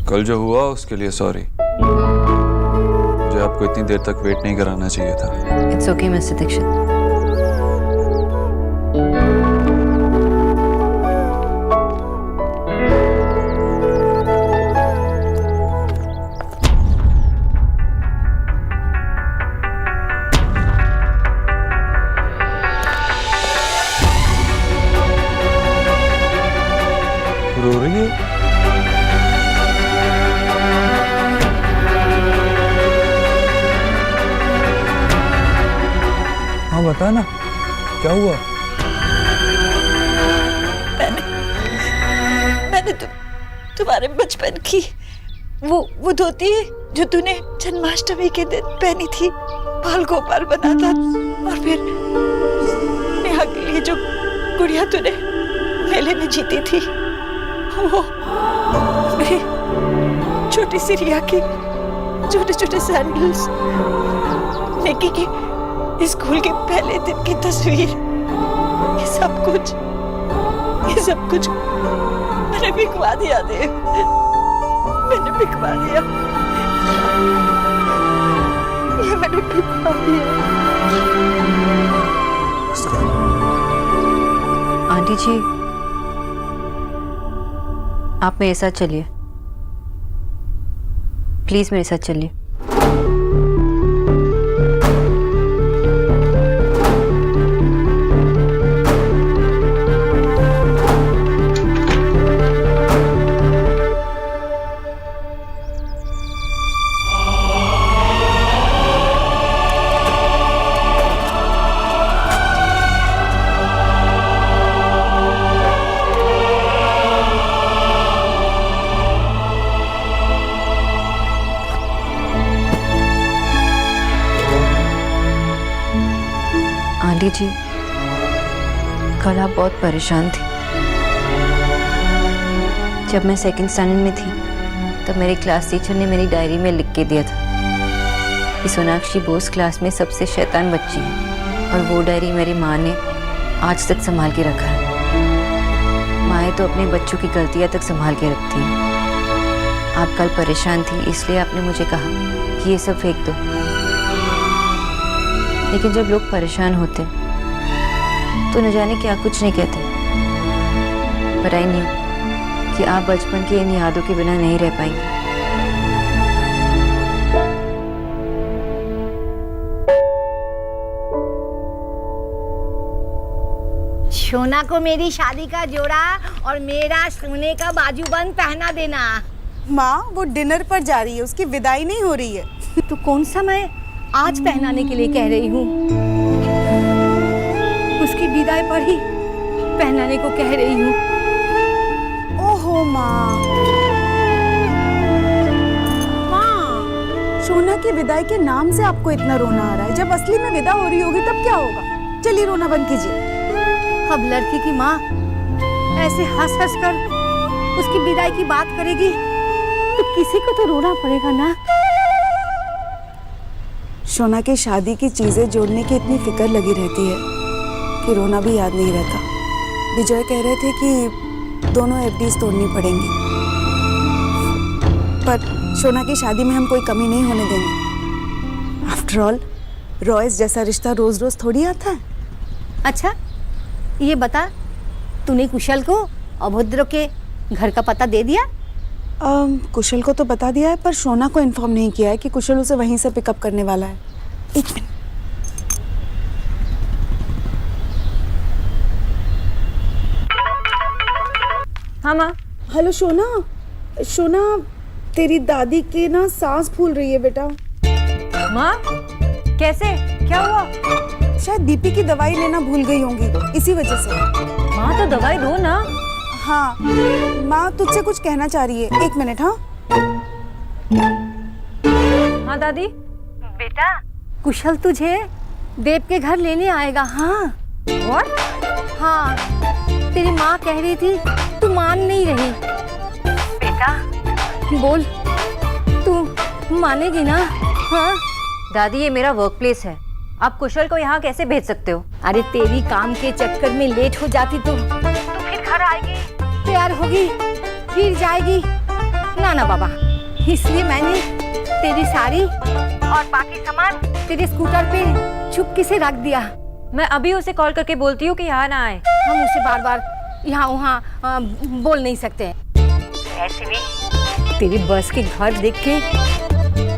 कल जो हुआ उसके लिए सॉरी। मुझे आपको इतनी देर तक वेट नहीं कराना चाहिए था। It's okay mister Dixit. रो रही है? हाँ बता ना, क्या हुआ? मैंने तुम्हारे बचपन की वो धोती जो तूने जन्माष्टमी के दिन पहनी थी, बाल गोपाल बना था, और फिर नेहा के लिए जो गुड़िया तूने मेले में जीती थी, वो मेरी छोटी सी रिया की छोटे छोटे सैंडल्स, निकी की स्कूल के पहले दिन की तस्वीर, ये सब कुछ मैंने बिकवा दिया देव, मैंने बिकवा दिया, ये मैंने बिकवा दिया। आंटी जी, आप मेरे साथ चलिए, प्लीज मेरे साथ चलिए। आंटी जी, कल आप बहुत परेशान थी। जब मैं सेकंड स्टैंडर्ड में थी तब मेरी क्लास टीचर ने मेरी डायरी में लिख के दिया था कि सोनाक्षी बोस क्लास में सबसे शैतान बच्ची है, और वो डायरी मेरी माँ ने आज तक संभाल के रखा है। माएँ तो अपने बच्चों की गलतियाँ तक संभाल के रखती हैं। आप कल परेशान थी इसलिए आपने मुझे कहा कि ये सब फेंक दो, लेकिन जब लोग परेशान होते तो न जाने क्या कुछ नहीं कहते। पर आई न्यू कि आप बचपन की इन यादों के बिना नहीं रह पाएंगे। सोना को मेरी शादी का जोड़ा और मेरा सोने का बाजूबंद पहना देना। माँ, वो डिनर पर जा रही है, उसकी विदाई नहीं हो रही है। तो कौन सा मैं आज पहनाने के लिए कह रही हूँ, उसकी विदाई पर ही पहनाने को कह रही हूँ। ओहो माँ, सोना की विदाई के नाम से आपको इतना रोना आ रहा है, जब असली में विदा हो रही होगी तब क्या होगा? चलिए रोना बंद कीजिए। अब लड़की की माँ ऐसे हंस हंस कर उसकी विदाई की बात करेगी तो किसी को तो रोना पड़ेगा ना। सोना की शादी की चीजें जोड़ने की इतनी फिक्र लगी रहती है कि रोना भी याद नहीं रहता। विजय कह रहे थे कि दोनों एफडीज तोड़नी पड़ेंगी, पर सोना की शादी में हम कोई कमी नहीं होने देंगे। आफ्टर ऑल रॉयस जैसा रिश्ता रोज रोज थोड़ी आता है। अच्छा ये बता, तूने कुशल को अभद्र के घर का पता दे दिया? कुशल को तो बता दिया है, पर सोना को इन्फॉर्म नहीं किया है कि कुशल उसे वहीं से पिकअप करने वाला है। एक मिनट। हाँ माँ। हेलो सोना, सोना तेरी दादी की ना सांस फूल रही है बेटा। माँ कैसे, क्या हुआ? शायद बीपी की दवाई लेना भूल गई होंगी, इसी वजह से। माँ तो दवाई दो ना। हाँ माँ तुझसे कुछ कहना चाह रही है, एक मिनट। हाँ हाँ दादी। बेटा कुशल तुझे देव के घर लेने आएगा। हाँ। What? हाँ, तेरी माँ कह रही थी, तू मान नहीं रही। बेटा बोल, तू मानेगी ना? हाँ दादी, ये मेरा वर्क प्लेस है, आप कुशल को यहाँ कैसे भेज सकते हो? अरे तेरी काम के चक्कर में लेट हो जाती तो फिर घर आएगी, तैयार होगी, फिर जाएगी, ना ना बाबा, इसलिए मैंने तेरी साड़ी और बाकी सामान तेरे स्कूटर पे चुपके से रख दिया। मैं अभी उसे कॉल करके बोलती हूँ कि यहाँ ना आए। हम उसे बार बार यहाँ वहाँ बोल नहीं सकते। ऐसे भी तेरी बस के घर देख के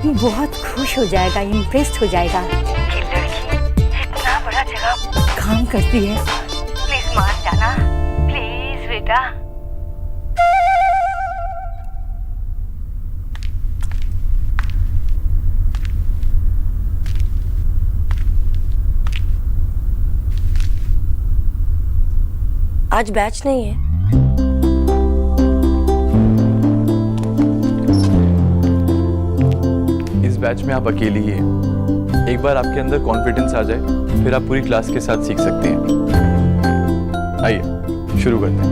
बहुत खुश हो जाएगा, इम्प्रेस्ड हो जाएगा। ये लड़की इतना बड़ा जगह काम करती है। प्लीज मान जाना, प्लीज बेटा। आज बैच नहीं है। इस बैच में आप अकेली ही हैं। एक बार आपके अंदर कॉन्फिडेंस आ जाए फिर आप पूरी क्लास के साथ सीख सकते हैं। आइए शुरू करते हैं।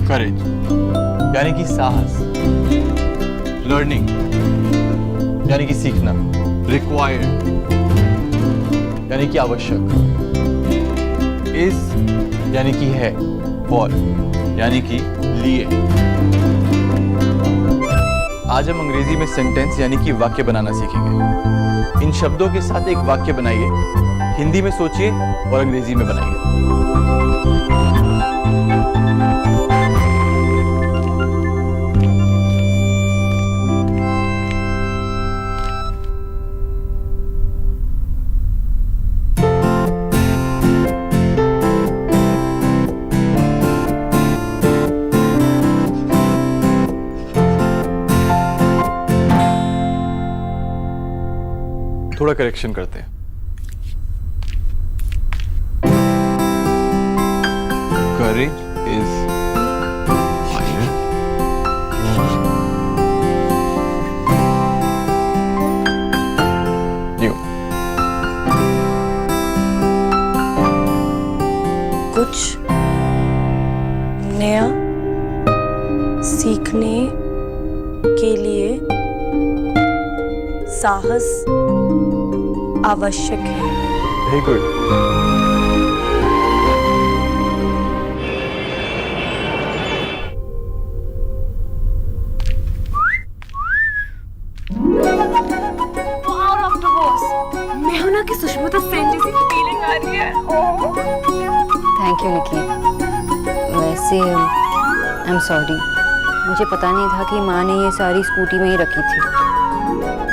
करेज यानी कि साहस, लर्निंग यानी कि सीखना, रिक्वायर्ड यानी कि आवश्यक, इज यानी कि है, फॉर यानी कि लिए। आज हम अंग्रेजी में सेंटेंस यानी कि वाक्य बनाना सीखेंगे। इन शब्दों के साथ एक वाक्य बनाइए, हिंदी में सोचिए और अंग्रेजी में बनाइए। थोड़ा करेक्शन करते हैं। Courage is higher. You. कुछ नया सीखने के लिए साहस आवश्यक है। Very good. मैं हूं ना कि सुषमा तो फ्रेंड जैसी फीलिंग आ रही है। थैंक यू निकी। वैसे आई एम सॉरी, मुझे पता नहीं था कि माँ ने ये सारी स्कूटी में ही रखी थी,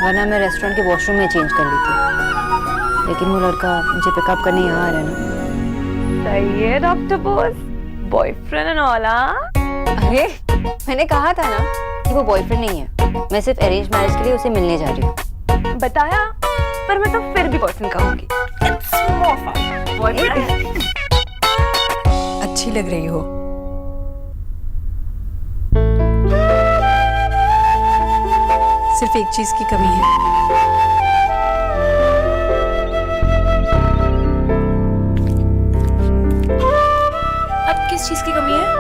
वरना मैं रेस्टोरेंट के वॉशरूम में चेंज कर ली थी। लेकिन वो लड़का मुझे पिकअप करने यहाँ आ रहा है ना। सही है doctor Bose, boyfriend and all. अरे मैंने कहा था ना कि वो बॉयफ्रेंड नहीं है, मैं सिर्फ अरेंज मैरिज के लिए उसे मिलने जा रही हूँ। बताया, पर मैं तो फिर भी बॉयफ्रेंड कहूंगी। It's more fun. बॉयफ्रेंड। अच्छी लग रही हो। सिर्फ एक चीज की कमी है। अब किस चीज की कमी है?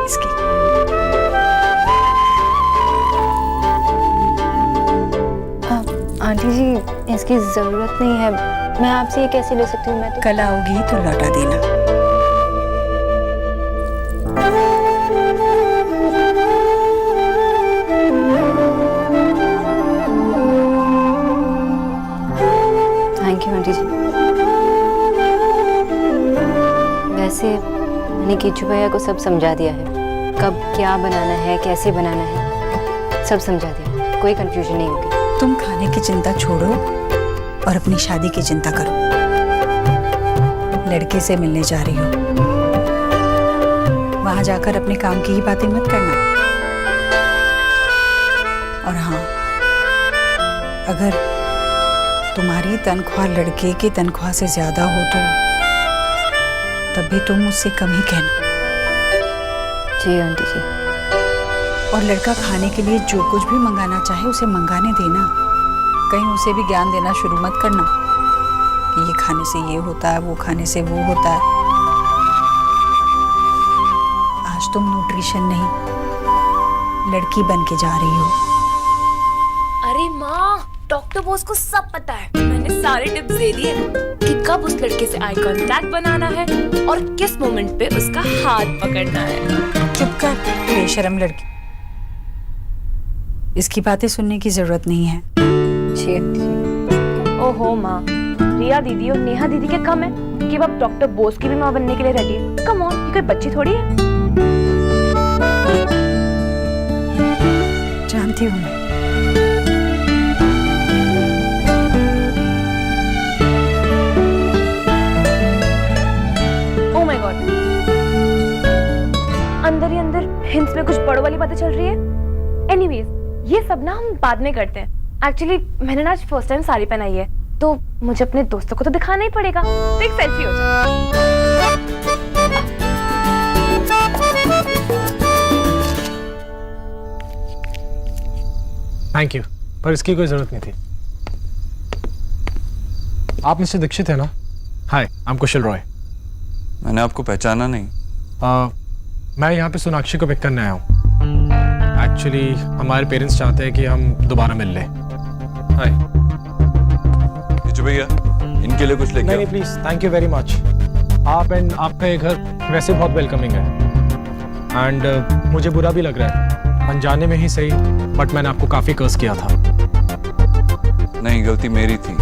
इसकी। आंटी जी, इसकी जरूरत नहीं है, मैं आपसे ये कैसे ले सकती हूँ? मैं तो कल आओगी तो लौटा देना। थैंक यू आंटी जी। वैसे मैंने कीचू भैया को सब समझा दिया है, कब क्या बनाना है, कैसे बनाना है, सब समझा दिया, कोई कंफ्यूजन नहीं होगी। तुम खाने की चिंता छोड़ो और अपनी शादी की चिंता करो। लड़के से मिलने जा रही हो, वहां जाकर अपने काम की ही बातें मत करना। और हाँ, अगर तुम्हारी तनख्वाह लड़के की तनख्वाह से ज्यादा हो तो तब भी तुम मुझसे कम ही कहना। जी आंटी जी। और लड़का खाने के लिए जो कुछ भी मंगाना चाहे उसे मंगाने देना। कहीं उसे भी ज्ञान देना शुरू मत करना कि ये खाने से ये होता है, वो खाने से वो होता है। आज तुम न्यूट्रिशन नहीं लड़की बन के जा रही हो। अरे माँ, डॉक्टर बोस को सब पता है। मैंने सारे टिप्स दे दिए कि कब उस लड़के से आई कांटेक्ट बनाना है और किस मोमेंट पे उसका हाथ पकड़ना है। चुप कर बेशरम लड़की, इसकी बातें सुनने की जरूरत नहीं है। ओहो माँ, रिया दीदी और नेहा दीदी के कम है कि वो अब डॉक्टर बोस की भी माँ बनने के लिए रेडी है। कम ऑन, ये कोई बच्ची थोड़ी है। जानती हूँ मैं। ओह माय गॉड, अंदर ही अंदर हिंस में कुछ बड़ों वाली बातें चल रही है। एनीवेज, ये सब ना हम बाद में करते हैं। एक्चुअली मैंने ना आज फर्स्ट टाइम साड़ी पहनाई है, तो मुझे अपने दोस्तों को तो दिखाना ही पड़ेगा। तो एक सेल्फी हो जाए। थैंक यू, पर इसकी कोई जरूरत नहीं थी। आप मिस्टर दीक्षित है ना? हाय, आई एम कुशल रॉय। मैंने आपको पहचाना नहीं। मैं यहाँ पे सोनाक्षी को पिक करने आया हूँ। एक्चुअली हमारे पेरेंट्स चाहते हैं कि हम दोबारा मिल लें। हाय भैया, इनके लिए कुछ लेके नहीं please, thank you very much. आप एंड आपका ये घर वैसे बहुत वेलकमिंग है एंड मुझे बुरा भी लग रहा है, अनजाने में ही सही, बट मैंने आपको काफी कर्स किया था। नहीं, गलती मेरी थी।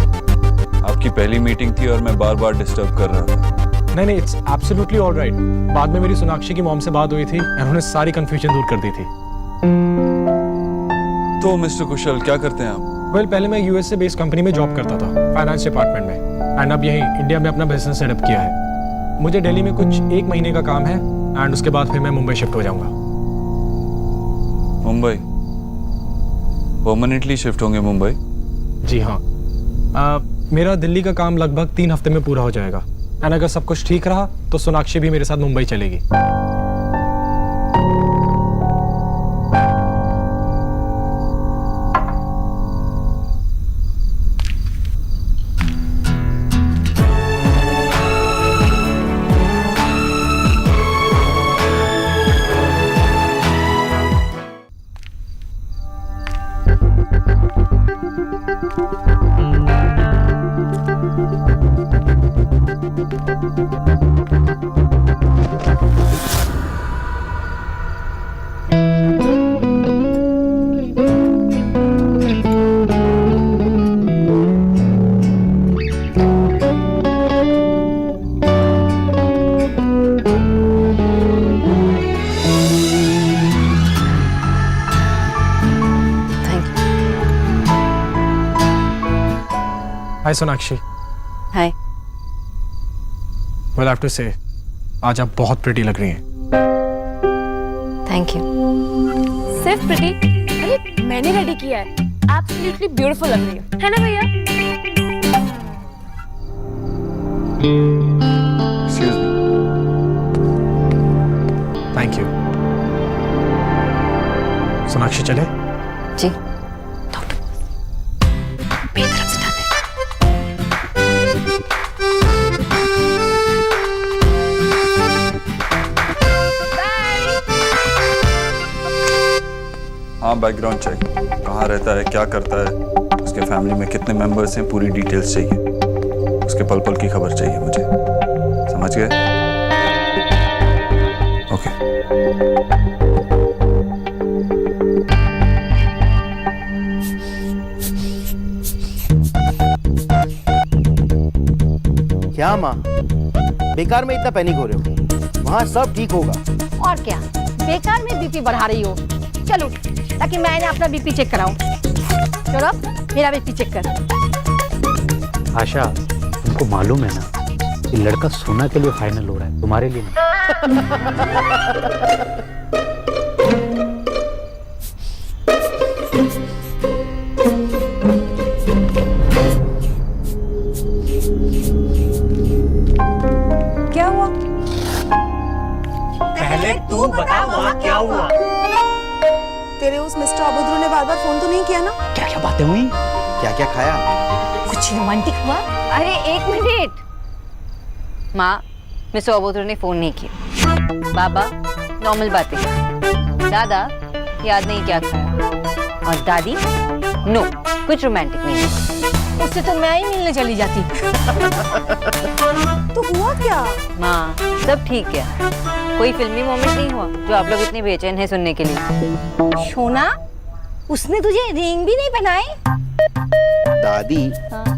आपकी पहली मीटिंग थी और मैं बार बार डिस्टर्ब कर रहा था। नहीं, इट्स एब्सोल्युटली ऑलराइट। बाद में मेरी सोनाक्षी की मॉम से बात हुई थी, उन्होंने सारी कंफ्यूजन दूर कर दी थी। तो मिस्टर कुशल, क्या करते हैं आप? वेल, पहले मैं यूएस से बेस्ड कंपनी में जॉब करता था, फाइनेंस डिपार्टमेंट में, एंड अब यहीं इंडिया में अपना बिजनेस सेटअप किया है। मुझे दिल्ली में कुछ 1 महीने का काम है एंड उसके बाद फिर मैं मुंबई शिफ्ट हो जाऊंगा। मुंबई? परमानेंटली शिफ्ट होंगे मुंबई? जी हाँ। मेरा दिल्ली का काम लगभग 3 हफ्ते में पूरा हो जाएगा एंड अगर सब कुछ ठीक रहा तो सोनाक्षी भी मेरे साथ मुंबई चलेगी। हाय सोनाक्षी। हाय। वेल, आई हैव टू से आज आप बहुत प्रिटी लग रही हैं। Thank you. सिर्फ प्रिटी? अरे मैंने रेडी किया है। एब्सोल्युटली ब्यूटीफुल लग रही है ना भैया? Excuse me. Thank you. Sonakshi चले? जी। हाँ, बैकग्राउंड चेक। कहाँ रहता है, क्या करता है, उसके फैमिली में कितने मेंबर्स हैं, पूरी डिटेल्स चाहिए। उसके पल पल की खबर चाहिए मुझे। समझ गए? ओके। क्या माँ, बेकार में इतना पैनिक हो रहे हो? वहाँ सब ठीक होगा। और क्या, बेकार में बीपी बढ़ा रही हो? चलो, ताकि मैंने अपना बीपी चेक कराऊं। चलो, मेरा बीपी चेक कर। आशा, तुमको मालूम है ना कि लड़का सोना के लिए फाइनल हो रहा है, तुम्हारे लिए नहीं। क्या हुआ? पहले तू बता वहाँ क्या हुआ? तेरे उस मिस्टर अबुद्रू ने बार बार फोन तो नहीं किया ना? क्या क्या बातें हुई? क्या क्या खाया? कुछ रोमांटिक हुआ? अरे 1 मिनट। माँ, मिस्टर अबोधर ने फोन नहीं किया। बाबा, नॉर्मल बातें। दादा, याद नहीं क्या खाया। और दादी, नो, कुछ रोमांटिक नहीं है। उससे तो मैं ही मिलने चली जाती। तो हुआ क्या? माँ, सब ठीक है। कोई फिल्मी मोमेंट नहीं हुआ जो आप लोग इतने बेचैन हैं सुनने के लिए। सोना, उसने तुझे रिंग भी नहीं पहनाई? दादी,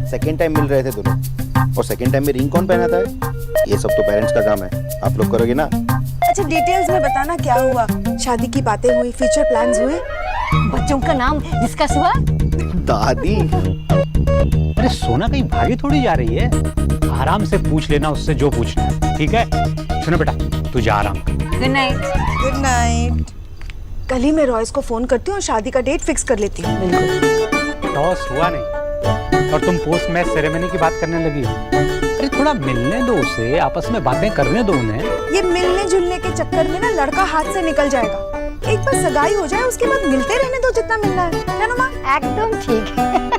सेकेंड टाइम मिल रहे थे दोनों, और सेकेंड टाइम में रिंग कौन पहनाता है? ये सब तो पेरेंट्स का काम है, आप लोग करोगे ना? अच्छा डिटेल्स में बताना, क्या हुआ? शादी की बातें हुई, फ्यूचर प्लान्स हुए? बच्चों का नाम डिस्कस हुआ? दादी, अरे सोना कहीं भागी थोड़ी जा रही है, आराम से पूछ लेना उससे जो पूछना है, ठीक है? सुनो बेटा, तू जा आराम कर। Good night. Good night. कल ही मैं रॉयस को फोन करती हूँ और शादी का डेट फिक्स कर लेती हूँ। टॉस हुआ नहीं और तुम पोस्ट मैच सेरेमनी की बात करने लगी हो। अरे थोड़ा मिलने दो उसे, आपस में बातें करने दो उन्हें। ये मिलने जुलने के चक्कर में ना लड़का हाथ से निकल जाएगा। एक बार सगाई हो जाए उसके बाद मिलते रहने दो जितना मिलना है, क्या नुमा? एकदम ठीक है।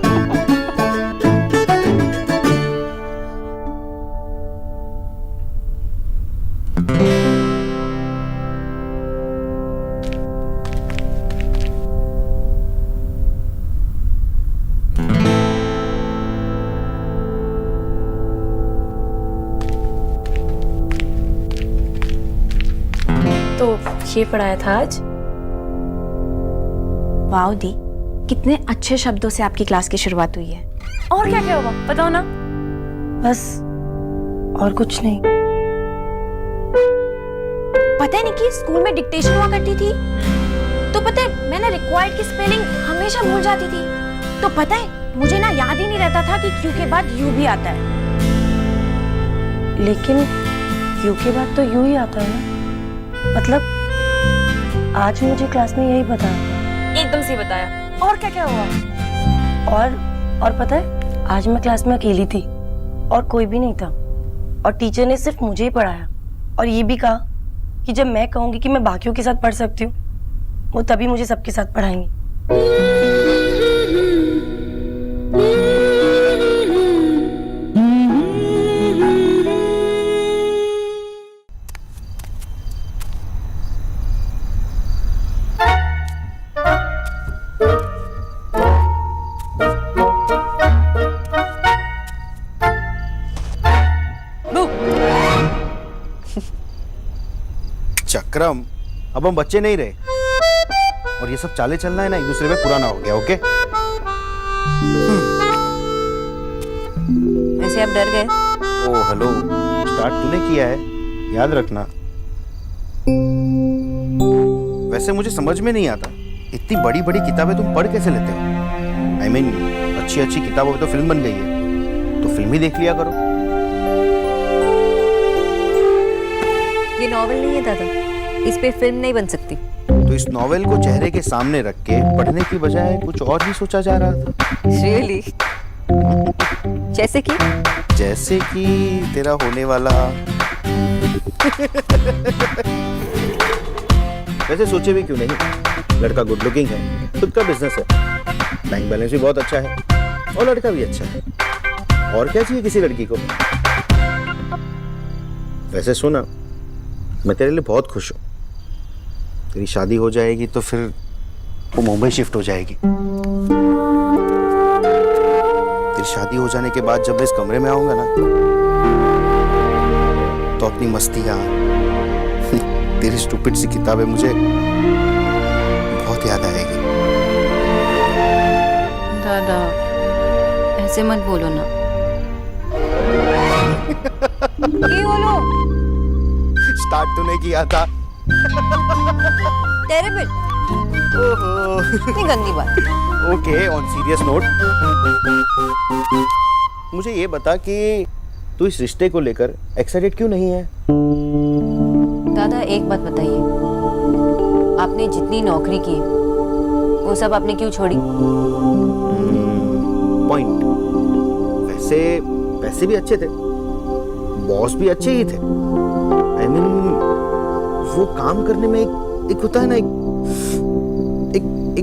तो ये पढ़ाया था आज। वाओ दी, कितने अच्छे शब्दों से आपकी क्लास की शुरुआत हुई है। और क्या क्या हुआ बताओ ना। बस और कुछ नहीं। पता है निकी, स्कूल में डिक्टेशन हुआ करती थी, तो पता है मैंने रिक्वायर्ड की स्पेलिंग हमेशा भूल जाती थी। तो पता है मुझे ना याद ही नहीं रहता था कि क्यू के बाद यू भी आता है। लेकिन यू के बाद तो यू ही आता है ना। मतलब आज मुझे क्लास में यही बताया। एकदम सही बताया। और क्या क्या हुआ? और पता है आज मैं क्लास में अकेली थी और कोई भी नहीं था, और टीचर ने सिर्फ मुझे ही पढ़ाया और ये भी कहा कि जब मैं कहूंगी कि मैं बाकियों के साथ पढ़ सकती हूँ, वो तभी मुझे सबके साथ पढ़ाएंगे। चक्रम, अब हम बच्चे नहीं रहे, और ये सब चाले चलना है ना एक दूसरे में पुराना हो गया। ओके? वैसे आप डर गए? ओ हेलो, स्टार्ट तूने किया है, याद रखना। वैसे मुझे समझ में नहीं आता, इतनी बड़ी बड़ी किताबें तुम पढ़ कैसे लेते हो? I mean, अच्छी अच्छी किताबों में तो फिल्म बन गई है, तो फिल्म ही देख लिया करो। ये नॉवेल नहीं है दादा, इस पे फिल्म नहीं बन सकती। तो इस नॉवेल को चेहरे के सामने रख के पढ़ने की बजाय कुछ और ही सोचा जा रहा था। Really? जैसे कि तेरा होने वाला वैसे सोचे भी क्यों नहीं, लड़का गुड लुकिंग है, खुद का बिजनेस है, बैंक बैलेंस भी बहुत अच्छा है, और लड़का भी अच्छा है। और क्या चाहिए किसी लड़की को? वैसे सुना, मैं तेरे लिए बहुत खुश हूँ। तेरी शादी हो जाएगी तो फिर वो मुंबई शिफ्ट हो जाएगी। तेरी शादी हो जाने के बाद जब मैं इस कमरे में आऊंगा ना, तो अपनी मस्तियाँ, तेरी स्टूपिड सी किताबें मुझे बहुत याद आएगी। दादा, ऐसे मत बोलो ना। ये बोलो। स्टार्ट तूने किया था। टेरिबल। ओहो, इतनी गंदी बात। ओके, ऑन सीरियस नोट, मुझे ये बता कि तू इस रिश्ते को लेकर एक्साइटेड क्यों नहीं है? दादा एक बात बताइए, आपने जितनी नौकरी की वो सब आपने क्यों छोड़ी? पॉइंट। वैसे पैसे भी अच्छे थे, बॉस भी अच्छे ही थे। I mean, वो काम करने में एक होता है ना, एक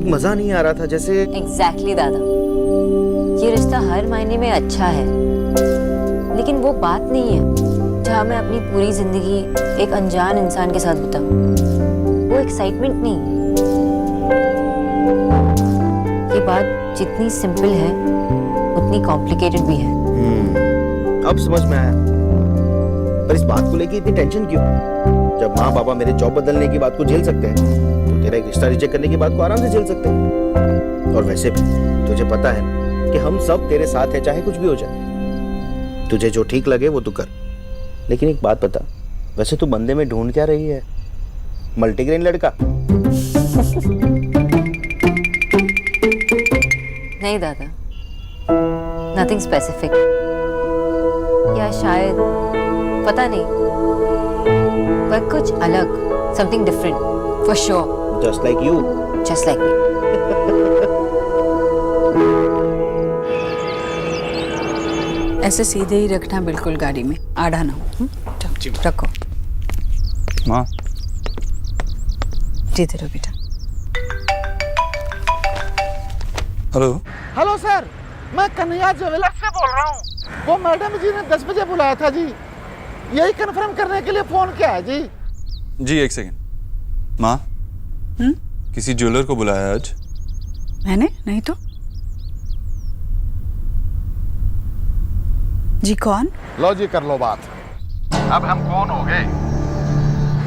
मजा नहीं आ रहा था जैसे। एग्जैक्टली दादा, ये रिश्ता हर मायने में अच्छा है, लेकिन वो बात नहीं है जहाँ मैं अपनी पूरी जिंदगी एक अनजान इंसान के साथ बिताऊं। वो एक्साइटमेंट नहीं है। ये बात जितनी सिंपल है उतनी कॉम्प्लिकेटेड भी है। अब समझ में आया। पर इस बात को लेके इतनी टेंशन क्यों? जब माँ पापा मेरे जॉब बदलने की बात को झेल सकते हैं तो तेरा एक रिश्ता रिजेक्ट करने की बात को आराम से झेल सकते हैं। और वैसे भी तुझे पता है कि हम सब तेरे साथ हैं, चाहे कुछ भी हो जाए। तुझे जो ठीक लगे वो तू कर। लेकिन एक बात बता, वैसे तू बंदे में ढूंढ क्या रही है? मल्टीग्रेन लड़का? नहीं दादा, नथिंग स्पेसिफिक, या शायद पता नहीं, पर कुछ अलग, something different for sure. Just like you. Just like me. ऐसे सीधे ही रखना बिल्कुल गाड़ी में, आड़ा ना हो। रखो। माँ जीते रहो बेटा। हेलो। हेलो सर, मैं कन्हैया ज्वेलर्स से बोल रहा हूँ। वो मैडम जी ने 10 बजे बुलाया था जी, यही कंफर्म करने के लिए फोन किया है जी। जी एक सेकेंड। माँ, किसी ज्वेलर को बुलाया है आज? मैंने नहीं तो। जी कौन? लो जी, कर लो बात। अब हम कौन हो गए?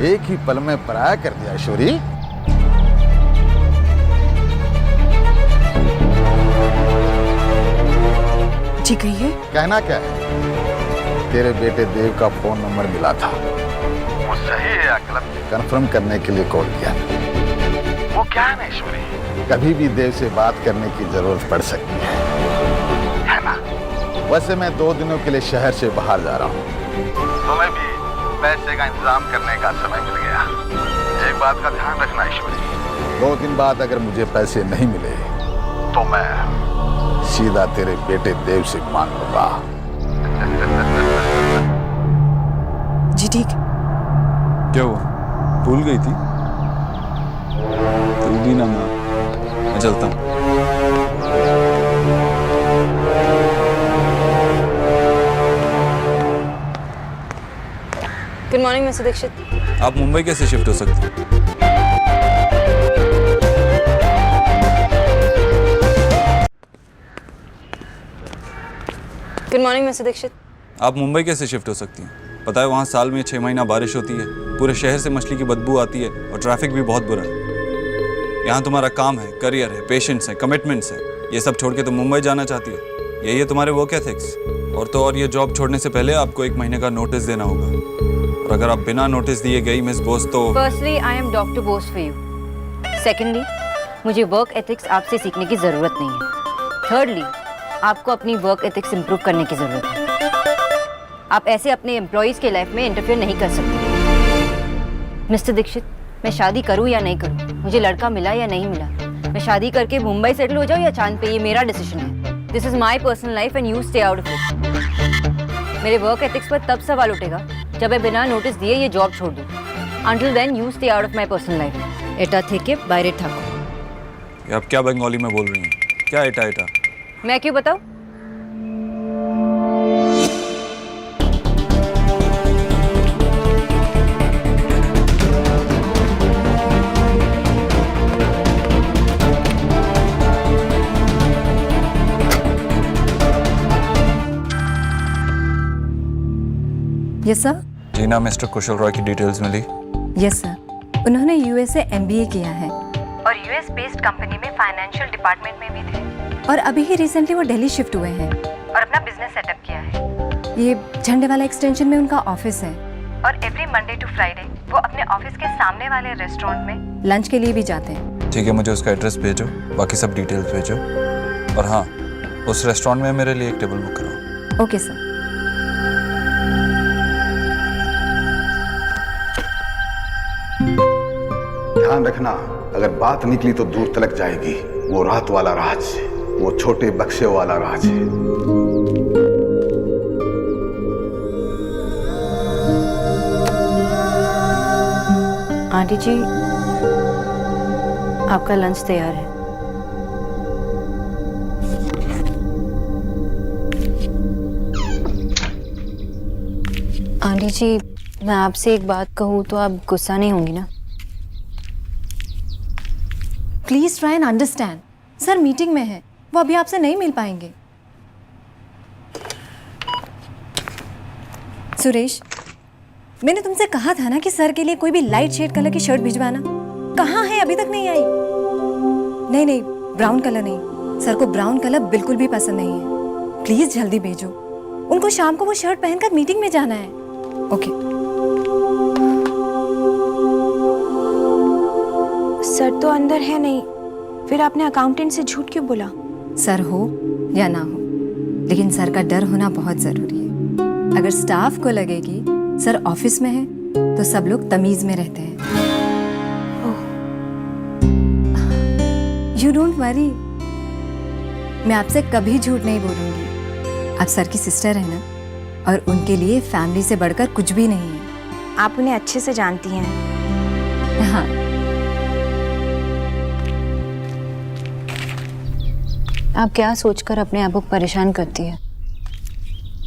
एक ही पल में पराया कर दिया ईश्वरी। जी कहिए। कहना क्या है? तेरे बेटे देव का फोन नंबर मिला था, वो सही है या गलत कंफर्म करने के लिए कॉल किया। वो क्या है ना ईश्वरी, कभी भी देव से बात करने की जरूरत पड़ सकती है ना? वैसे मैं 2 दिनों के लिए शहर से बाहर जा रहा हूँ, तुम्हें भी पैसे का इंतजाम करने का समय मिल गया। एक बात का ध्यान रखना ईश्वरी, 2 दिन बाद अगर मुझे पैसे नहीं मिले तो मैं सीधा तेरे बेटे देव से मांग लूंगा। जी ठीक। क्या हुआ, भूल गई थी? तू भी ना माँ, मैं चलता हूँ। Good morning mister Dikshit. आप मुंबई कैसे शिफ्ट हो सकते हैं? Good morning mister Dikshit. आप मुंबई कैसे शिफ्ट हो सकती हैं? पता है वहाँ साल में 6 महीना बारिश होती है, पूरे शहर से मछली की बदबू आती है और ट्रैफिक भी बहुत बुरा है। यहाँ तुम्हारा काम है, करियर है, पेशेंस है, कमिटमेंट्स है, ये सब छोड़ के तुम मुंबई जाना चाहती हो। यही है तुम्हारे वर्क एथिक्स। और तो और ये जॉब छोड़ने से पहले आपको 1 महीने का नोटिस देना होगा, और अगर आप बिना नोटिस दिए गई मिस बोस तो। Firstly I am doctor Bose for you. Secondly मुझे वर्क एथिक्स आपसे सीखने की ज़रूरत नहीं है। थर्डली आपको अपनी वर्क एथिक्स इंप्रूव करने की ज़रूरत है। आप ऐसे अपने एम्प्लॉयज़ के लाइफ में इंटरफेयर नहीं कर सकते। मिस्टर दीक्षित, मैं शादी करूं या नहीं करूं, मुझे लड़का मिला या नहीं मिला, मैं शादी करके मुंबई सेटल हो जाऊं या चांद पे, ये मेरा डिसीजन है। This is my personal life and you stay out of it. मेरे वर्क एथिक्स पर तब सवाल उठेगा जब मैं बिना नोटिस दिए ये जॉब छोड़ दूं। Until then you stay out of my personal life. এটা থেকে বাইরে থাকো। आप क्या बंगाली में बोल रही हैं? क्या एटा एटा? मैं क्यों बताऊं? Yes sir. जी ना, मिस्टर कुशल रॉय की डिटेल्स मिली? यस सर, उन्होंने यूएस से एमबीए किया है और यूएस बेस्ड कंपनी में फाइनेंशियल डिपार्टमेंट में भी थे और अभी ही रिसेंटली वो दिल्ली शिफ्ट हुए हैं और अपना बिजनेस सेटअप किया है। ये झंडे वाला एक्सटेंशन में उनका ऑफिस है और एवरी मंडे टू फ्राइडे वो अपने ऑफिस के सामने वाले रेस्टोरेंट में लंच के लिए भी जाते हैं। ठीक है, मुझे उसका एड्रेस भेजो, बाकी सब डिटेल्स भेजो, और हाँ, उस रेस्टोरेंट में मेरे लिए एक टेबल बुक कराओ। Okay sir. ध्यान रखना, अगर बात निकली तो दूर तलक जाएगी। वो रात वाला राज, वो छोटे बक्से वाला राज है। आंटी जी, आपका लंच तैयार है। आंटी जी, मैं आपसे एक बात कहूँ तो आप गुस्सा नहीं होंगी ना? Please try and understand. Sir meeting में है, वो अभी आपसे नहीं मिल पाएंगे। सुरेश, मैंने तुमसे कहा था ना कि सर के लिए कोई भी लाइट शेड कलर की शर्ट भिजवाना। कहाँ है? अभी तक नहीं आई। नहीं नहीं, ब्राउन कलर नहीं, सर को ब्राउन कलर बिल्कुल भी पसंद नहीं है। प्लीज जल्दी भेजो, उनको शाम को वो शर्ट पहनकर मीटिंग में जाना है। ओके। सर तो अंदर है नहीं, फिर आपने अकाउंटेंट से झूठ क्यों बोला? सर हो या ना हो, लेकिन सर का डर होना बहुत जरूरी है। अगर स्टाफ को लगे कि सर ऑफिस में है तो सब लोग तमीज में रहते हैं। यू डोंट वरी, मैं आपसे कभी झूठ नहीं बोलूंगी। आप सर की सिस्टर है ना, और उनके लिए फैमिली से बढ़कर कुछ भी नहीं है। आप उन्हें अच्छे से जानती हैं। हाँ। आप क्या सोचकर अपने आप को परेशान करती है?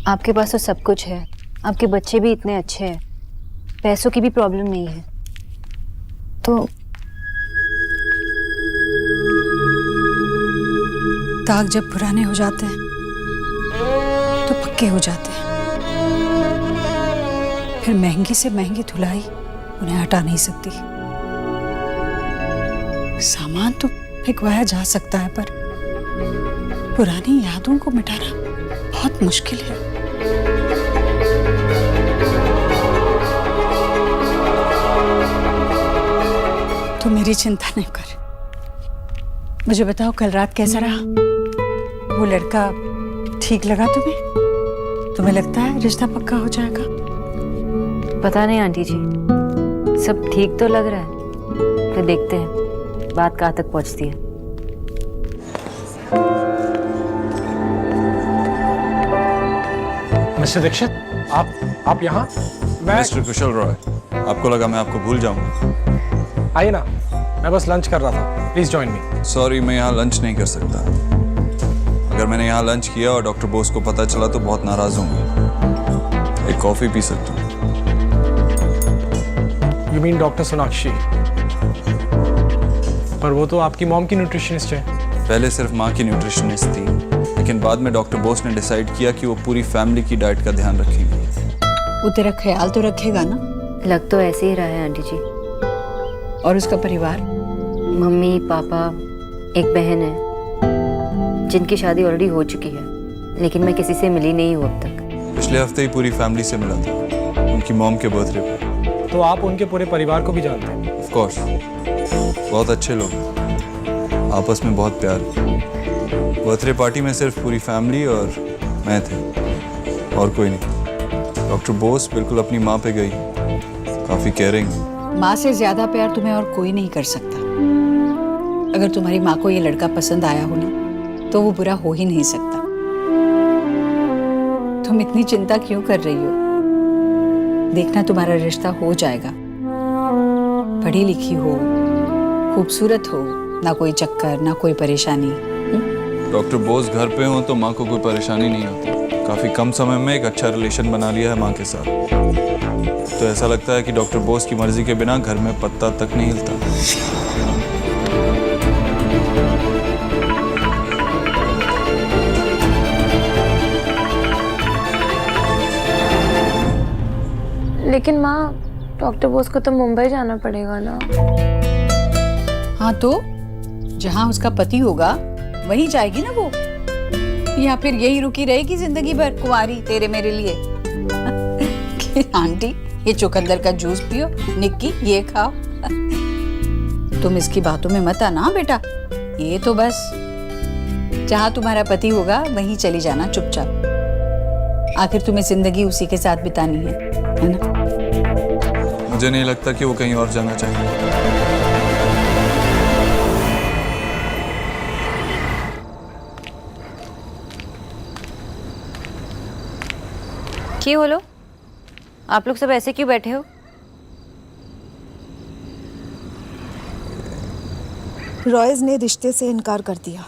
आपके पास तो सब कुछ है, आपके बच्चे भी इतने अच्छे हैं, पैसों की भी प्रॉब्लम नहीं है, तो दाग जब पुराने हो जाते हैं तो पक्के हो जाते हैं। फिर महंगी से महंगी धुलाई उन्हें हटा नहीं सकती। सामान तो फेंकवाया जा सकता है, पर पुरानी यादों को मिटाना बहुत मुश्किल है। तो मेरी चिंता नहीं कर। मुझे बताओ, कल रात कैसा रहा? वो लड़का ठीक लगा तुम्हें? तुम्हें लगता है रिश्ता पक्का हो जाएगा? पता नहीं आंटी जी, सब ठीक तो लग रहा है, फिर देखते हैं बात कहाँ तक पहुँचती है। मिस्टर दीक्षित, आप यहाँ? मिस्टर कुशल रॉय, आपको लगा मैं आपको भूल जाऊंगा? आइए ना, मैं बस लंच कर रहा था। Please join me. सॉरी, मैं यहाँ लंच नहीं कर सकता। अगर मैंने यहाँ लंच किया और डॉक्टर बोस को पता चला तो बहुत नाराज होंगे। एक कॉफी पी सकता हूँ। You mean doctor Sonakshi? पर वो तो आपकी मॉम की न्यूट्रिशनिस्ट है। पहले सिर्फ माँ की न्यूट्रिशनिस्ट थी, लेकिन बाद में डॉक्टर बोस ने डिसाइड किया कि वो पूरी फैमिली की डाइट का ध्यान रखेंगे। वो तेरा ख्याल तो रखेगा ना? लग तो ऐसे ही रहा है आंटी जी। और उसका परिवार? मम्मी, पापा, एक बहन है जिनकी शादी ऑलरेडी हो चुकी है, लेकिन मैं किसी से मिली नहीं हूँ अब तक। पिछले हफ्ते ही पूरी फैमिली से मिला था, उनकी मॉम के बर्थडे पे। तो आप उनके पूरे परिवार को भी जानते हैं? ऑफ कोर्स, बहुत अच्छे लोग, आपस में बहुत प्यार। बर्थडे पार्टी में सिर्फ पूरी फैमिली और मैं थे, और कोई नहीं। डॉक्टर बोस बिल्कुल अपनी माँ पे गई, काफी केयरिंग। माँ से ज्यादा प्यार तुम्हें और कोई नहीं कर सकता। अगर तुम्हारी माँ को ये लड़का पसंद आया हो ना, तो वो बुरा हो ही नहीं सकता। तुम इतनी चिंता क्यों कर रही हो? देखना, तुम्हारा रिश्ता हो जाएगा। पढ़ी लिखी हो, खूबसूरत हो, ना कोई चक्कर, ना कोई परेशानी। डॉक्टर बोस घर पे हो तो माँ को कोई परेशानी नहीं होती। काफी कम समय में एक अच्छा रिलेशन बना लिया है माँ के साथ, तो ऐसा लगता है कि डॉक्टर बोस की मर्जी के बिना घर में पत्ता तक नहीं हिलता। लेकिन माँ, डॉक्टर बोस को तो मुंबई जाना पड़ेगा ना? हाँ, तो जहाँ उसका पति होगा वहीं जाएगी ना वो, या फिर यही रुकी रहेगी जिंदगी भर कुंवारी तेरे मेरे लिए? आंटी, ये चुकंदर का जूस पियो, निक्की ये खाओ। तुम इसकी बातों में मत आना बेटा। ये तो बस जहाँ तुम्हारा पति होगा वहीं चली जाना चुपचाप। आखिर तुम्हें जिंदगी उसी के साथ बितानी है ना? मुझे नहीं लगता कि वो कहीं और जाना चाहिए। क्यों बोलो, आप लोग सब ऐसे क्यों बैठे हो? रॉयज ने रिश्ते से इनकार कर दिया।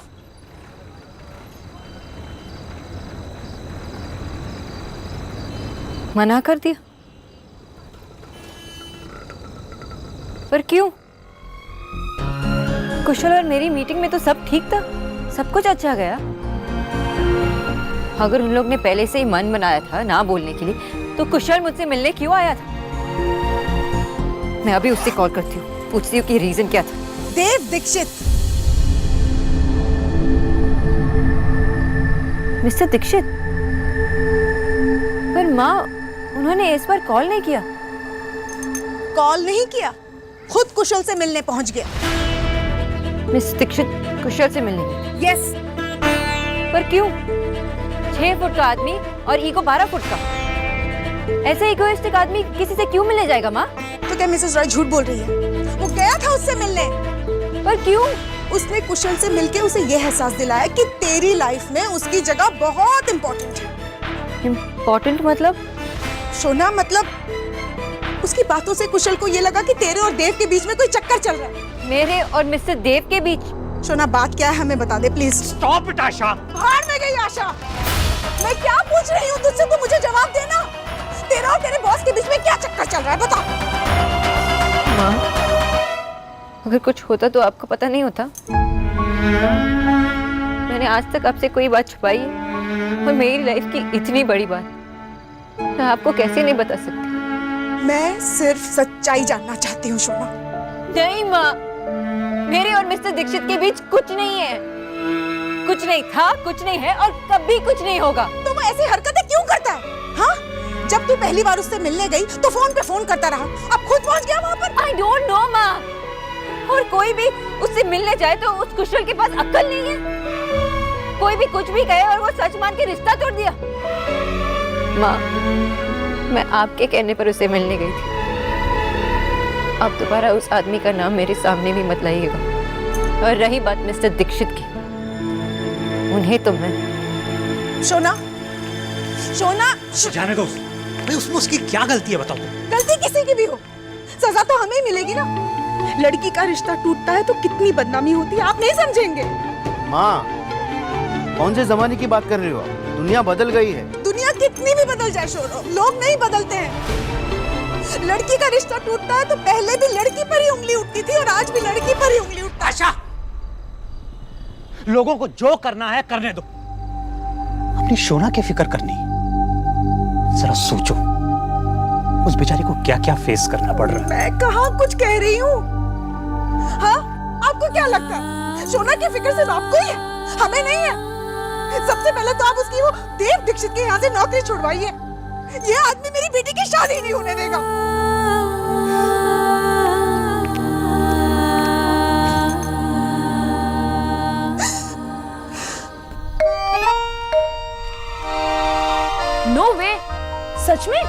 मना कर दिया? पर क्यों? कुशल और मेरी मीटिंग में तो सब ठीक था, सब कुछ अच्छा गया। अगर उन लोग ने पहले से ही मन बनाया था ना बोलने के लिए, तो कुशल मुझसे मिलने क्यों आया था? मैं अभी उससे कॉल करती हूँ, पूछती हूँ कि रीजन क्या था। देव दीक्षित। मिस्टर दीक्षित? पर माँ, उन्होंने इस बार कॉल नहीं किया। कॉल नहीं किया, खुद कुशल से मिलने पहुंच गया। मिस्टर दीक्षित कुशल से मिलने गए? यस। पर क्यों? 6 फुट का आदमी और ईगो 12 फुट का, ऐसे इगोइस्टिक आदमी किसी से क्यों मिलने जाएगा माँ? तो क्या मिसेस रॉय झूठ बोल रही है? वो गया था उससे मिलने। पर क्यों? उसने कुशल से मिलके उसे यह एहसास दिलाया कि तेरी लाइफ में उसकी जगह बहुत इम्पोर्टेंट है। इम्पोर्टेंट मतलब? सोना, मतलब उसकी बातों से कुशल को ये लगा कि तेरे और देव के बीच में कोई चक्कर चल रहा है। मेरे और मिस्टर देव के बीच? सोना, बात क्या है हमें बता दे प्लीज। स्टॉप इट आशा। बाहर में गई आशा। मैं क्या पूछ रही हूँ तुझसे, तो मुझे जवाब देना। तेरा और तेरे बॉस के बीच में क्या चक्कर चल रहा है, बता। माँ, अगर कुछ होता तो आपको पता नहीं होता। मैंने आज तक आपसे कोई बात छुपाई है, और मेरी लाइफ की इतनी बड़ी बात मैं आपको कैसे नहीं बता सकती। मैं सिर्फ सच्चाई जानना चाहती हूँ सोना। नहीं माँ, मेरे और मिस्टर दीक्षित के बीच कुछ नहीं है। कुछ नहीं था, कुछ नहीं है और कभी कुछ नहीं होगा। तुम ऐसी हरकतें क्यों करता है? हाँ, जब तू पहली बार उससे मिलने गई तो फोन पे फोन करता रहा, अब खुद पहुंच गया वहाँ पर। I don't know माँ। और कोई भी उससे मिलने जाए तो उस कुशल के पास अक्ल नहीं है। कोई भी कुछ भी कहे और वो सच मान के रिश्ता तोड़ दिया। माँ, मैं आपके कहने पर उसे मिलने गई थी। आप दोबारा उस आदमी का नाम मेरे सामने भी मत लाइएगा। और रही बात मिस्टर दीक्षित की, उन्हें तो मैं। सोना, सोना, जाने दो भाई, उसमें उसकी क्या गलती है बताओ? गलती किसी की भी हो, सजा तो हमें ही मिलेगी ना। लड़की का रिश्ता टूटता है तो कितनी बदनामी होती है, आप नहीं समझेंगे। माँ, कौन से जमाने की बात कर रही हो आप? दुनिया बदल गई है। दुनिया कितनी भी बदल जाए शोरो, लोग नहीं बदलते हैं। लड़की का रिश्ता टूटता है तो पहले भी लड़की पर ही उंगली उठती थी और आज भी लड़की पर ही उंगली उठती है। आशा, लोगों को जो करना है करने दो, अपनी शोना की फिक्र करनी। जरा सोचो उस बेचारी को क्या क्या फेस करना पड़ रहा है। मैं कहाँ कुछ कह रही हूँ? हाँ, आपको क्या लगता है सोना की फिक्र सिर्फ आपको ही है, हमें नहीं है? सबसे पहले तो आप उसकी वो देव दीक्षित के यहाँ से नौकरी छुड़वाइए। ये आदमी मेरी बेटी की शादी नहीं होने देगा। नो वे, सच में?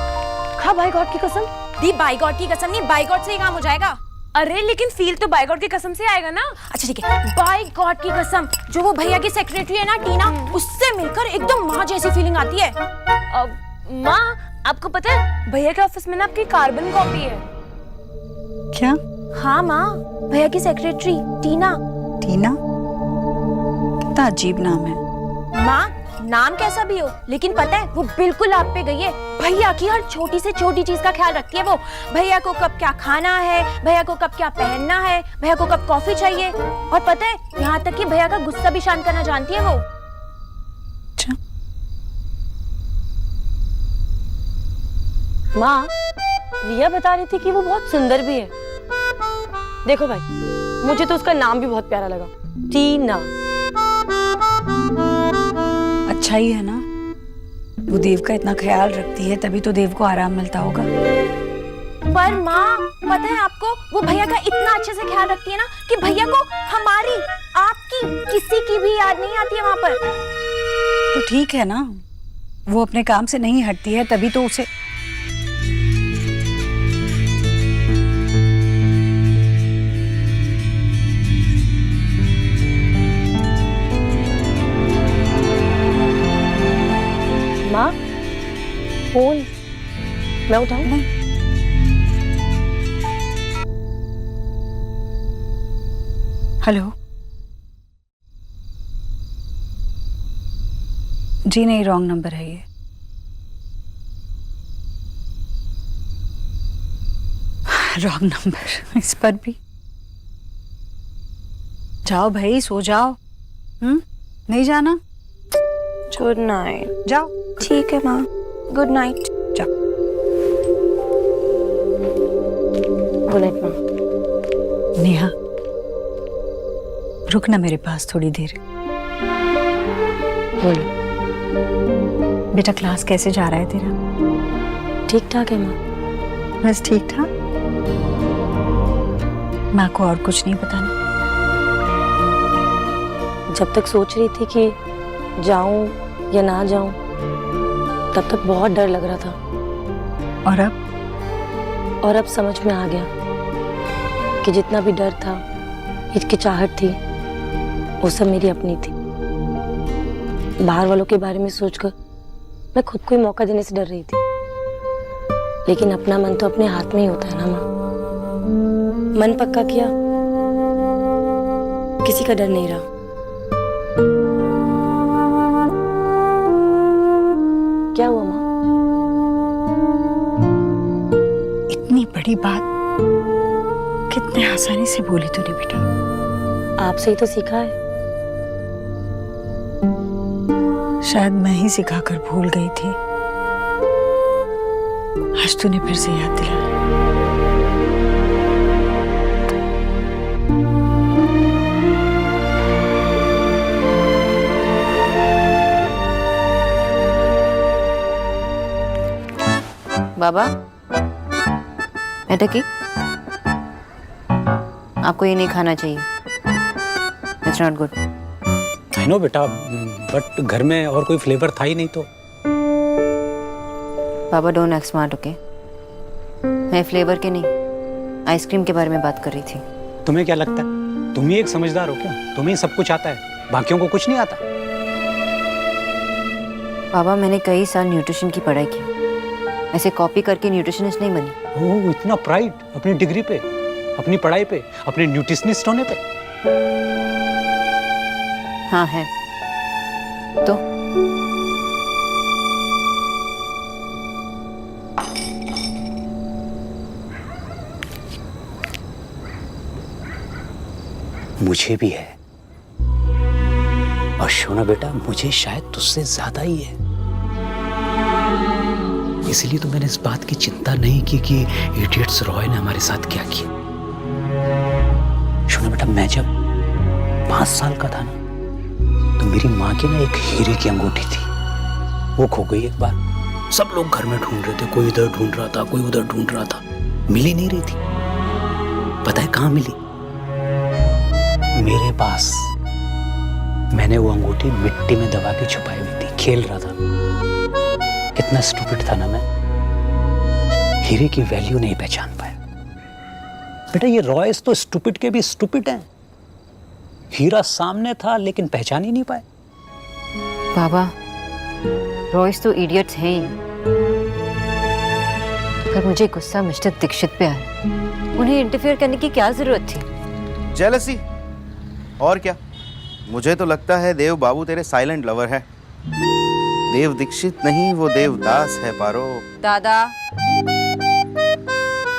हाँ, बाय गॉड की कसम। दी बाय गॉड की कसम नहीं, बाय गॉड से ही काम हो जाएगा। अरे लेकिन फील तो बाय गॉड की कसम से आएगा ना। अच्छा ठीक है, बाय गॉड की कसम, जो वो भैया की सेक्रेटरी है ना टीना, उससे मिलकर एकदम माँ जैसी फीलिंग आती है। माँ, आपको पता है भैया के ऑफिस में ना आपकी कार्बन कॉपी है। क्या? हाँ माँ, भैया की सेक्रेटरी टीना। टीना? कितना अजीब नाम है। माँ, नाम कैसा भी हो, लेकिन पता है वो बिल्कुल आप पे गई है। भैया की हर छोटी से छोटी चीज का ख्याल रखती है वो। भैया को कब क्या खाना है, भैया को कब क्या पहनना है, भैया को कब कॉफी चाहिए, और पता है यहाँ तक कि भैया का गुस्सा भी शांत करना जानती है वो। अच्छा। माँ, रिया बता रही थी कि वो बहुत सुंदर भी है। देखो भाई, मुझे तो उसका नाम भी बहुत प्यारा लगा, टीना। अच्छा ही है ना, वो देव का इतना ख्याल रखती है, तभी तो देव को आराम मिलता होगा। पर माँ, पता है आपको वो भैया का इतना अच्छे से ख्याल रखती है ना कि भैया को हमारी, आपकी, किसी की भी याद नहीं आती है वहाँ पर। तो ठीक है ना, वो अपने काम से नहीं हटती है, तभी तो उसे। माँ, फोन मैं उठाऊं? नहीं। हेलो। जी नहीं, रॉन्ग नंबर है ये। रॉन्ग नंबर, इस पर भी। जाओ भाई, सो जाओ। नहीं जाना? Good night. जाओ। ठीक है माँ, गुड नाइट। जाओ। गुड नाइट माँ। नेहा, रुक ना मेरे पास थोड़ी देर। बोलो। बेटा क्लास कैसे जा रहा है तेरा? ठीक ठाक है माँ। बस ठीक ठाक? माँ को और कुछ नहीं बताना? जब तक सोच रही थी कि जाऊं या ना जाऊं, तब तक बहुत डर लग रहा था। और अब? और अब समझ में आ गया कि जितना भी डर था, हिचकिचाहट थी, वो सब मेरी अपनी थी। बाहर वालों के बारे में सोचकर मैं खुद को ही मौका देने से डर रही थी। लेकिन अपना मन तो अपने हाथ में ही होता है ना माँ। मन पक्का किया, किसी का डर नहीं रहा। क्या हुआ माँ? इतनी बड़ी बात कितने आसानी से बोली तूने बेटा। आपसे ही तो सीखा है। शायद मैं ही सिखाकर भूल गई थी। आज तूने फिर से याद दिलाया। बाबा, बेटा की आपको ये नहीं खाना चाहिए। It's not good. I know बेटा, बट घर में और कोई फ्लेवर था ही नहीं तो। बाबा डोंट एक्ट स्मार्ट, ओके? मैं फ्लेवर के नहीं, आइसक्रीम के बारे में बात कर रही थी। तुम्हें क्या लगता है तुम ही एक समझदार हो क्या? तुम्हें सब कुछ आता है, बाकियों को कुछ नहीं आता? बाबा, मैंने कई साल न्यूट्रिशन की पढ़ाई की, ऐसे कॉपी करके न्यूट्रिशनिस्ट नहीं बनी। ओह, इतना प्राइड अपनी डिग्री पे, अपनी पढ़ाई पे, अपने न्यूट्रिशनिस्ट होने पे? हाँ है तो। मुझे भी है। और शोना बेटा, मुझे शायद तुझसे ज्यादा ही है। इसलिए तो मैंने इस बात की चिंता नहीं की कि इडियट्स रॉय ने हमारे साथ क्या किया। शोना बेटा, मैं जब 5 साल का था ना, तो मेरी माँ की ना एक हीरे की अंगूठी थी। वो खो गई एक बार। सब लोग घर में ढूंढ रहे थे, कोई इधर ढूंढ रहा था, कोई उधर ढूंढ रहा था, मिल ही नहीं रही थी। पता है कहाँ मिली? मेरे पास। मैंने वो अंगूठी मिट्टी में दबा के छुपाई हुई थी, खेल रहा था। कितना स्टूपिड था ना मैं, हीरे की वैल्यू नहीं पहचान पाया। बेटा, ये रॉयस तो स्टूपिड के भी स्टूपिड हैं। हीरा सामने था लेकिन पहचान ही नहीं पाए। बाबा, रॉयस तो इडियट्स हैं ही, पर मुझे गुस्सा मिस्टर दीक्षित पे आया। उन्हें इंटरफेयर करने की क्या जरूरत थी? जेलसी और क्या? मुझे तो लगता है देव बाबू तेरे साइलेंट लवर है। देव दीक्षित नहीं, वो देवदास है पारो। दादा,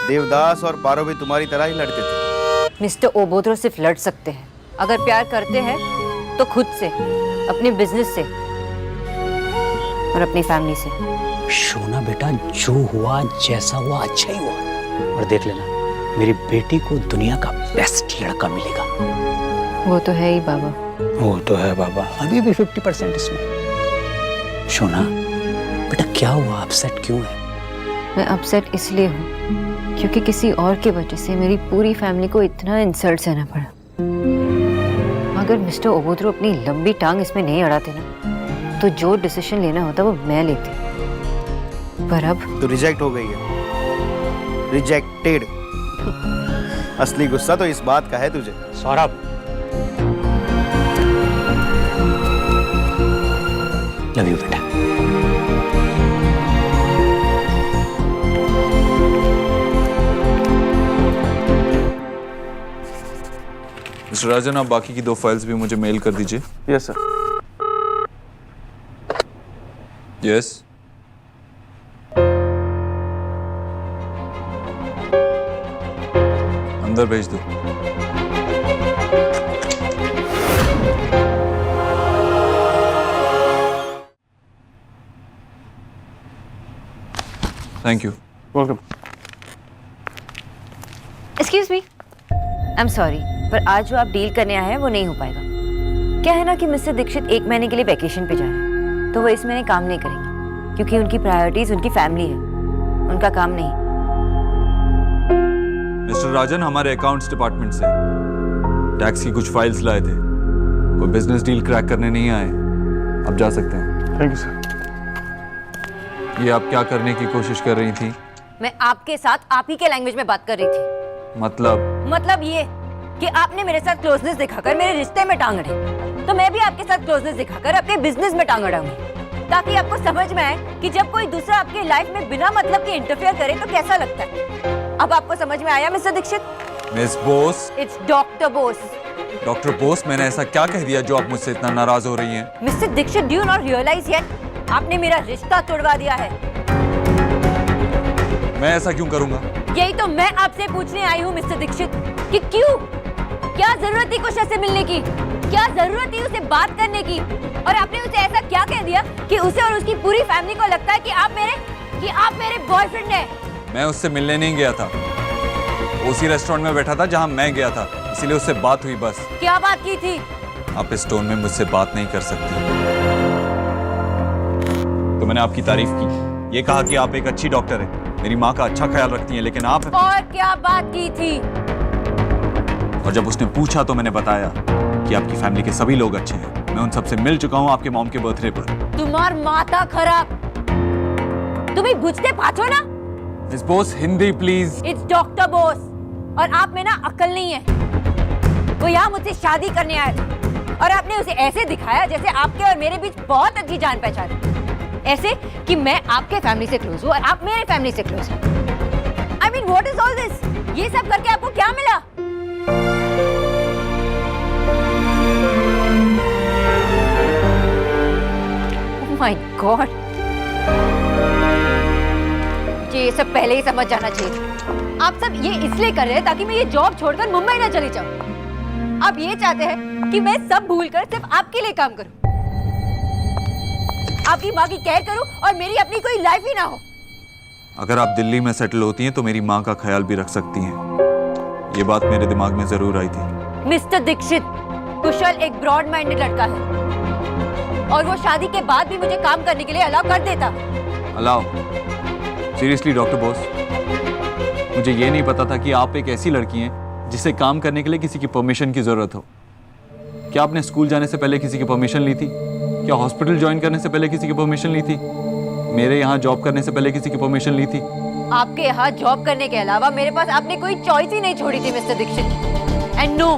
देवदास और पारो भी तुम्हारी तरह ही लड़ते थे। मिस्टर ओबोद्रो सिर्फ लड़ सकते हैं। अगर प्यार करते हैं तो खुद से, अपने बिजनेस से और अपनी फैमिली से। शोना बेटा, जो हुआ जैसा हुआ अच्छा ही हुआ। और देख लेना, मेरी बेटी को दुनिया का बेस्ट लड़का मिलेगा। वो तो है ही बाबा। वो तो है बाबा, अभी भी 50% इसमें। शोना बेटा, क्या हुआ? अपसेट क्यों है? मैं अपसेट इसलिए हूँ क्योंकि किसी और की वजह से मेरी पूरी फैमिली को इतना इंसल्ट सहना पड़ा। अगर मिस्टर ओबोद्रो अपनी लंबी टांग इसमें नहीं अड़ाते ना, तो जो डिसीजन लेना होता वो मैं लेती। पर अब तो रिजेक्ट हो गई है। रिजेक्टेड। असली गुस्सा तो इस बात का है तुझे। सौरभ, लव यू बेटा। मिस्टर राजन, आप बाकी की 2 फाइल्स भी मुझे मेल कर दीजिए। Yes sir. यस। अंदर भेज दो। Thank you. Welcome. Excuse me, I am sorry, पर आज जो आप डील करने आए हैं वो नहीं हो पाएगा। क्या है ना कि मिस्टर दीक्षित 1 महीने के लिए वैकेशन पे जा रहे हैं, तो वो इस महीने काम नहीं करेंगे क्योंकि उनकी प्रायोरिटीज उनकी फैमिली है, उनका काम नहीं। मिस्टर राजन हमारे अकाउंट्स डिपार्टमेंट से टैक्स की कुछ फाइल्स लाए थे, कोई बिजनेस डील क्रैक करने नहीं आए, आप जा सकते हैं। Thank you sir. ये आप क्या करने की कोशिश कर रही थी? मैं आपके साथ आप ही के लैंग्वेज में बात कर रही थी। मतलब ये कि आपने मेरे साथ क्लोजनेस दिखाकर मेरे रिश्ते में टांग अड़ाई, तो मैं भी आपके साथ क्लोजनेस दिखाकर आपके बिजनेस में टांग अड़ाऊंगी, ताकि आपको समझ में आए कि जब कोई दूसरा आपकी लाइफ में बिना मतलब के इंटरफेयर करे तो कैसा लगता है। अब आपको समझ में आया mister Dikshit? Miss Bose. It's doctor Bose. Doctor Bose, मैंने ऐसा क्या कह दिया जो आप मुझसे इतना नाराज हो रही हैं? Mister Dikshit, do you not realise yet? आपने मेरा रिश्ता तोड़वा दिया है। मैं ऐसा क्यों करूंगा? यही तो मैं आपसे पूछने आई हूँ मिस्टर दीक्षित कि क्यों? क्या जरूरत थी कुछ ऐसे मिलने की? क्या जरूरत थी उसे बात करने की? और आपने उसे ऐसा क्या कह दिया कि उसे और उसकी पूरी फैमिली को लगता है कि आप मेरे बॉयफ्रेंड हैं? मैं उससे मिलने नहीं गया था, उसी रेस्टोरेंट में बैठा था जहां मैं गया था, इसीलिए उससे बात हुई बस। क्या बात की थी? आप इस टोन में मुझसे बात नहीं कर सकती। तो मैंने आपकी तारीफ की, ये कहा कि आप एक अच्छी डॉक्टर हैं, मेरी माँ का अच्छा ख्याल रखती हैं, लेकिन आप। और क्या बात की थी? और जब उसने पूछा तो मैंने बताया कि आपकी फैमिली के सभी लोग अच्छे हैं, मैं उन सबसे मिल चुका हूँ आपके मॉम के बर्थडे पर। तुम्हार माता खराब, तुम्हें बुझते पाछो ना। Miss Bose, Hindi please. It's doctor Bose, और आप में ना अक्ल नहीं है। वो यहाँ मुझसे शादी करने आया था और आपने उसे ऐसे दिखाया जैसे आपके और मेरे बीच बहुत अच्छी जान पहचान है, ऐसे कि मैं आपके फैमिली से क्लोज हूँ और आप मेरे फैमिली से क्लोज हैं। I mean what is all this? ये सब करके आपको क्या मिला? ओह माय गॉड, ये सब पहले ही समझ जाना चाहिए। आप सब ये इसलिए कर रहे हैं ताकि मैं ये जॉब छोड़कर मुंबई ना चली जाऊं। आप ये चाहते हैं कि मैं सब भूलकर सिर्फ आपके लिए काम करूं, आपकी माँ की केयर करूं और मेरी अपनी कोई लाइफ ही ना हो। अगर आप दिल्ली में सेटल होती हैं तो मेरी माँ का ख्याल भी रख सकती हैं, ये बात मेरे दिमाग में जरूर आई थी। मिस्टर दीक्षित, कुशल एक ब्रॉड माइंडेड लड़का है और वो शादी के बाद भी मुझे काम करने के लिए अलाउ कर देता। अलाउ? सीरियसली डॉक्टर बोस, मुझे ये नहीं पता था कि आप एक ऐसी लड़की हैं जिसे काम करने के लिए किसी की परमिशन की जरूरत हो। क्या आपने स्कूल जाने से पहले किसी की परमिशन ली थी? क्या हॉस्पिटल ज्वाइन करने से पहले किसी की परमिशन ली थी? मेरे यहाँ जॉब करने से पहले किसी की परमिशन ली थी? आपके यहाँ जॉब करने के अलावा मेरे पास आपने कोई चॉइस ही नहीं छोड़ी थी मिस्टर दीक्षित। एंड नो,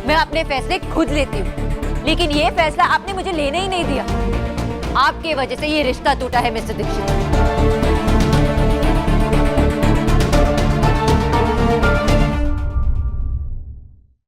मैं अपने फैसले खुद लेती हूँ, लेकिन ये फैसला आपने मुझे लेने ही नहीं दिया। आपके वजह से ये रिश्ता टूटा है मिस्टर दीक्षित।